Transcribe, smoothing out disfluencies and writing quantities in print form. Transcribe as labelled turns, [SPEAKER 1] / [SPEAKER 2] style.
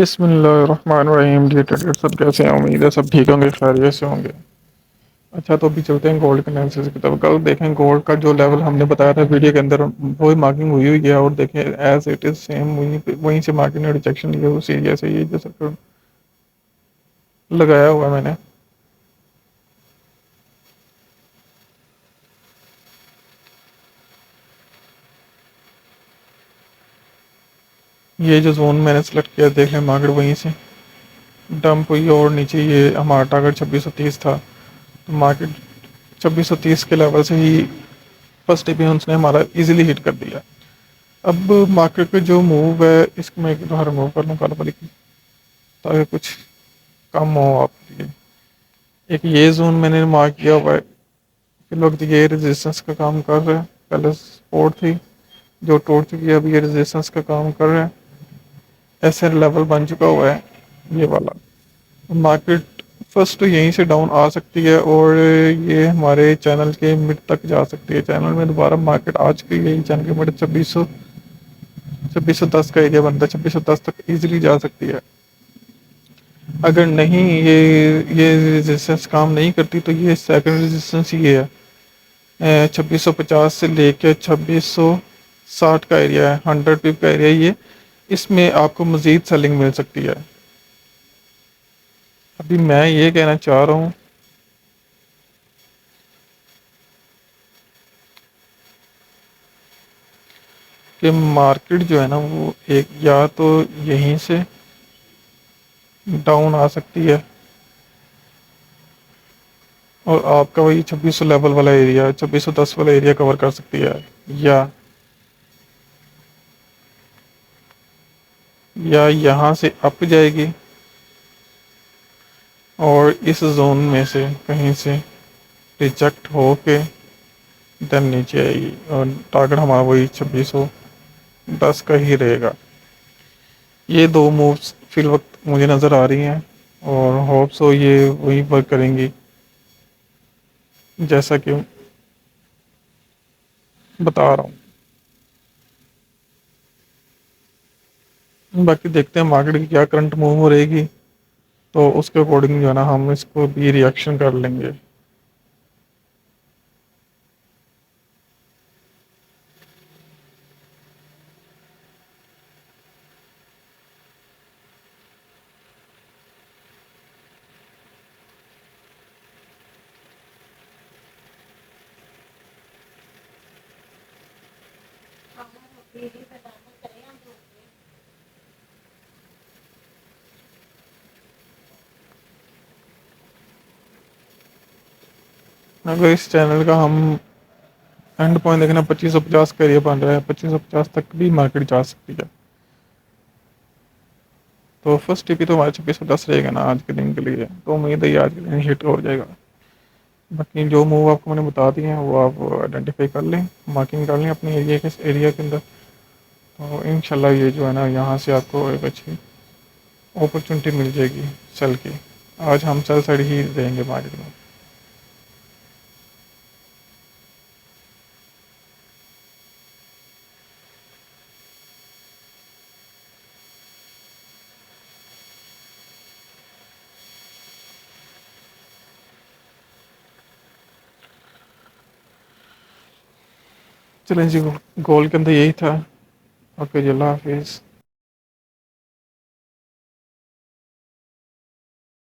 [SPEAKER 1] बिस्मिल्लाहिर्रहमानिर्रहीम। जी ट्रेडर सब कैसे हैं? उम्मीद है सब ठीक होंगे, खैरियत से होंगे। अच्छा, तो अभी चलते हैं गोल्ड के एनालिसिस की तरफ। कल देखें गोल्ड का जो लेवल हमने बताया था वीडियो के अंदर, वही मार्किंग हुई हुई है। और देखें एज इट इज सेम वहीं से मार्केट ने रिजेक्शन लिया उस एरिया से। ये जो सर्कल लगाया हुआ है मैंने, ये जो जोन मैंने सेलेक्ट किया, देख लें मार्केट वहीं से डंप हुई। और नीचे ये हमारा टारगेट 2630 था, तो मार्केट 2630 के लेवल से ही फर्स्ट डे पे उसने हमारा इजीली हिट कर दिया। अब मार्केट पे जो मूव है, इसको मैं एक बार रिमूव कर लूँ काला वाली की, ताकि कुछ कम हो आपके लिए। एक ये जोन मैंने मार्क किया हुआ है, फिर वक्त ये रेजिस्टेंस का काम कर रहा है। पहले सपोर्ट थी जो टूट चुकी है, अब ये रेजिस्टेंस का काम कर रहा है। ऐसे लेवल बन चुका हुआ है ये वाला। मार्केट फर्स्ट तो यहीं से डाउन आ सकती है और ये हमारे चैनल के मिड तक जा सकती है। चैनल में दोबारा मार्केट आ चुकी है, यही चैनल के मिड 2610 का एरिया बनता है, 2610 तक इजीली जा सकती है। अगर नहीं ये रेजिस्टेंस काम नहीं करती, तो ये सेकंड रेजिस्टेंस ये है 2650 से लेकर 2660 का एरिया है, 100 पिप का एरिया ये। इसमें आपको मज़ीद सेलिंग मिल सकती है। अभी मैं ये कहना चाह रहा हूँ कि मार्केट जो है ना, वो एक या तो यहीं से डाउन आ सकती है और आपका वही 2600 लेवल वाला एरिया, 2610 वाला एरिया कवर कर सकती है, या यहाँ से अप जाएगी और इस जोन में से कहीं से रिजेक्ट हो के देन नीचे आएगी। और टारगेट हमारा वही 2610 का ही रहेगा। ये दो मूव्स फिल वक्त मुझे नज़र आ रही हैं और होप सो ये वही वर्क करेंगी जैसा कि बता रहा हूँ। बाकी देखते हैं मार्केट की क्या करंट मूव हो रहेगी, तो उसके अकॉर्डिंग जो है ना हम इसको भी रिएक्शन कर लेंगे। अगर इस चैनल का हम एंड पॉइंट देखना, 2550 का एरिया बन रहा है, 2550 तक भी मार्केट जा सकती है। तो फर्स्ट टीपी तो हमारे 2610 रहेगा ना आज के दिन के लिए, तो उम्मीद है ये आज के दिन हिट हो जाएगा। बाकी जो मूव आपको मैंने बता दिए हैं वो आप आइडेंटिफाई कर लें, मार्किंग कर लें अपने एरिया के अंदर। तो इंशाल्लाह ये जो है ना, यहाँ से आपको एक अच्छी अपॉर्चुनिटी मिल जाएगी सेल की। आज हम सेल साइड ही रहेंगे मार्केट में। चलें जी, गोल के अंदर यही था। ओके जी, अल्लाह हाफिज़।